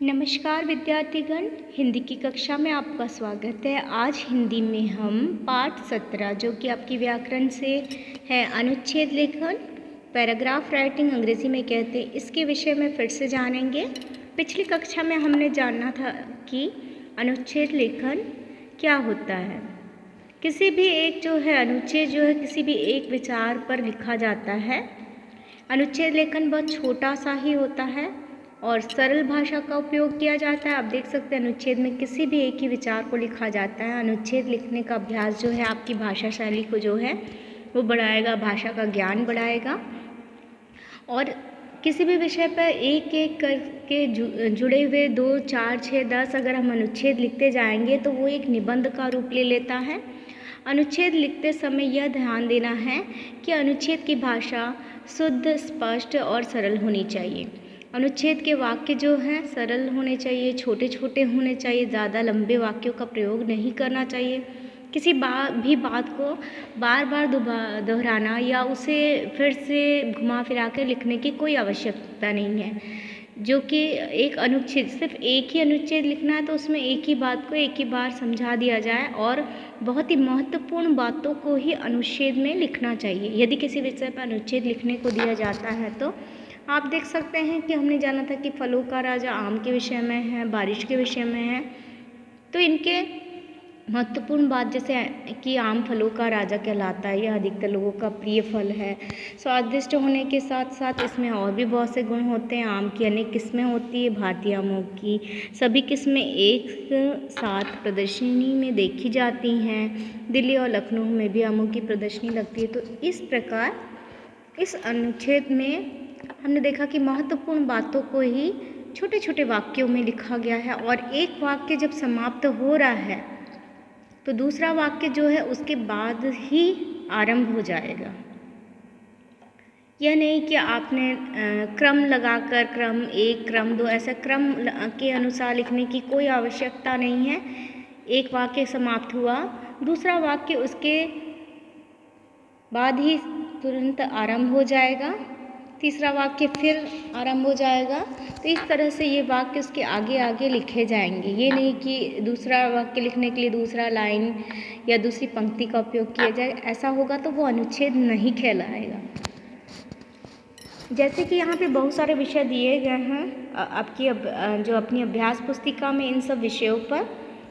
नमस्कार विद्यार्थीगण, हिंदी की कक्षा में आपका स्वागत है। आज हिंदी में हम पाठ 17 जो कि आपकी व्याकरण से है अनुच्छेद लेखन, पैराग्राफ राइटिंग अंग्रेजी में कहते हैं, इसके विषय में फिर से जानेंगे। पिछली कक्षा में हमने जाना था कि अनुच्छेद लेखन क्या होता है। किसी भी एक जो है अनुच्छेद जो है किसी भी एक विचार पर लिखा जाता है। अनुच्छेद लेखन बहुत छोटा सा ही होता है और सरल भाषा का उपयोग किया जाता है। आप देख सकते हैं अनुच्छेद में किसी भी एक ही विचार को लिखा जाता है। अनुच्छेद लिखने का अभ्यास जो है आपकी भाषा शैली को जो है वो बढ़ाएगा, भाषा का ज्ञान बढ़ाएगा और किसी भी विषय पर एक एक करके जुड़े हुए 2, 4, 6, 10 अगर हम अनुच्छेद लिखते जाएंगे तो वो एक निबंध का रूप ले लेता है। अनुच्छेद लिखते समय यह ध्यान देना है कि अनुच्छेद की भाषा शुद्ध, स्पष्ट और सरल होनी चाहिए। अनुच्छेद के वाक्य जो हैं सरल होने चाहिए, छोटे छोटे होने चाहिए, ज़्यादा लंबे वाक्यों का प्रयोग नहीं करना चाहिए। किसी भी बात को बार बार दोहराना या उसे फिर से घुमा फिरा कर लिखने की कोई आवश्यकता नहीं है। जो कि एक अनुच्छेद सिर्फ एक ही अनुच्छेद लिखना है तो उसमें एक ही बात को एक ही बार समझा दिया जाए और बहुत ही महत्वपूर्ण बातों को ही अनुच्छेद में लिखना चाहिए। यदि किसी विषय पर अनुच्छेद लिखने को दिया जाता है तो आप देख सकते हैं कि हमने जाना था कि फलों का राजा आम के विषय में है, बारिश के विषय में है, तो इनके महत्वपूर्ण बात जैसे कि आम फलों का राजा कहलाता है, यह अधिकतर लोगों का प्रिय फल है। स्वादिष्ट होने के साथ साथ इसमें और भी बहुत से गुण होते हैं। आम की अनेक किस्में होती है, भारतीय आमों की सभी किस्में एक साथ प्रदर्शनी में देखी जाती हैं। दिल्ली और लखनऊ में भी आमों की प्रदर्शनी लगती है। तो इस प्रकार इस अनुच्छेद में हमने देखा कि महत्वपूर्ण बातों को ही छोटे छोटे वाक्यों में लिखा गया है और एक वाक्य जब समाप्त हो रहा है तो दूसरा वाक्य जो है उसके बाद ही आरंभ हो जाएगा। यह नहीं कि आपने क्रम लगाकर क्रम 1, क्रम 2 ऐसा क्रम के अनुसार लिखने की कोई आवश्यकता नहीं है। एक वाक्य समाप्त हुआ, दूसरा वाक्य उसके बाद ही तुरंत आरंभ हो जाएगा, तीसरा वाक्य फिर आरंभ हो जाएगा। तो इस तरह से ये वाक्य उसके आगे आगे लिखे जाएंगे। ये नहीं कि दूसरा वाक्य लिखने के लिए दूसरा लाइन या दूसरी पंक्ति का उपयोग किया जाए, ऐसा होगा तो वो अनुच्छेद नहीं कहलाएगा। जैसे कि यहाँ पे बहुत सारे विषय दिए गए हैं आपकी जो अपनी अभ्यास पुस्तिका में, इन सब विषयों पर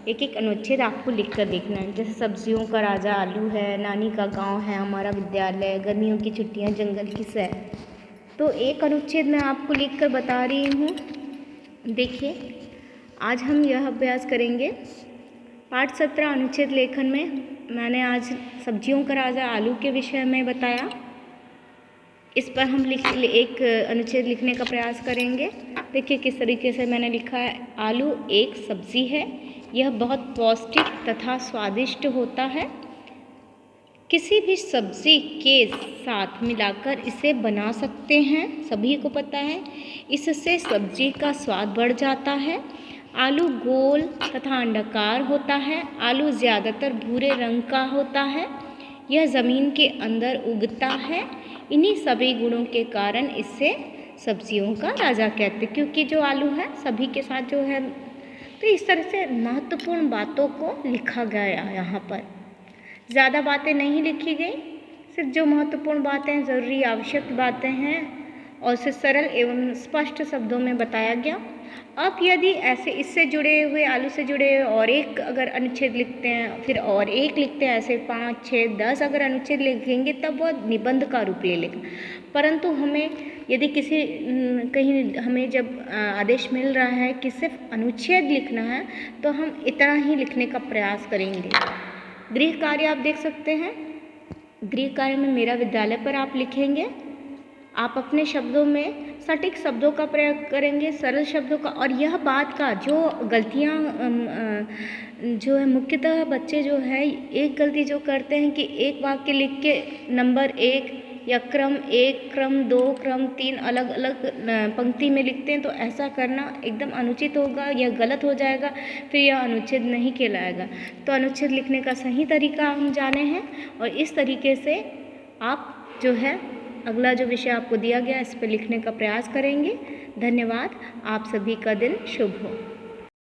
एक एक अनुच्छेद आपको लिख कर देखना है। जैसे सब्जियों का राजा आलू है, नानी का गांव है, हमारा विद्यालय, गर्मियों की छुट्टियां, जंगल की सैर। तो एक अनुच्छेद मैं आपको लिख कर बता रही हूँ। देखिए, आज हम यह अभ्यास करेंगे। पाठ 17 अनुच्छेद लेखन में मैंने आज सब्जियों का राजा आलू के विषय में बताया। इस पर हम एक अनुच्छेद लिखने का प्रयास करेंगे। देखिए किस तरीके से मैंने लिखा है। आलू एक सब्जी है, यह बहुत पौष्टिक तथा स्वादिष्ट होता है। किसी भी सब्जी के साथ मिलाकर इसे बना सकते हैं, सभी को पता है। इससे सब्जी का स्वाद बढ़ जाता है। आलू गोल तथा अंडाकार होता है। आलू ज़्यादातर भूरे रंग का होता है। यह ज़मीन के अंदर उगता है। इन्हीं सभी गुणों के कारण इसे सब्जियों का राजा कहते हैं, क्योंकि जो आलू है सभी के साथ जो है। तो इस तरह से महत्वपूर्ण बातों को लिखा गया यहाँ पर। ज़्यादा बातें नहीं लिखी गई, सिर्फ जो महत्वपूर्ण बातें, ज़रूरी आवश्यक बातें हैं और उसे सरल एवं स्पष्ट शब्दों में बताया गया। अब यदि ऐसे इससे जुड़े हुए, आलू से जुड़े हुए और एक अगर अनुच्छेद लिखते हैं, फिर और एक लिखते हैं, ऐसे 5, 6, 10 अगर अनुच्छेद लिखेंगे तब वह निबंध का रूप ले लेगा। परंतु हमें यदि कहीं हमें जब आदेश मिल रहा है कि सिर्फ अनुच्छेद लिखना है तो हम इतना ही लिखने का प्रयास करेंगे। गृह कार्य आप देख सकते हैं। गृह कार्य में मेरा विद्यालय पर आप लिखेंगे। आप अपने शब्दों में सटीक शब्दों का प्रयोग करेंगे, सरल शब्दों का। और यह बात का जो गलतियाँ जो है मुख्यतः बच्चे जो है एक गलती जो करते हैं कि एक वाक्य लिख के नंबर 1 या क्रम 1, क्रम 2, क्रम 3 अलग अलग पंक्ति में लिखते हैं। तो ऐसा करना एकदम अनुचित होगा, यह गलत हो जाएगा, फिर यह अनुच्छेद नहीं कहलाएगा। तो अनुच्छेद लिखने का सही तरीका हम जाने हैं और इस तरीके से आप जो है अगला जो विषय आपको दिया गया इस पर लिखने का प्रयास करेंगे। धन्यवाद। आप सभी का दिन शुभ हो।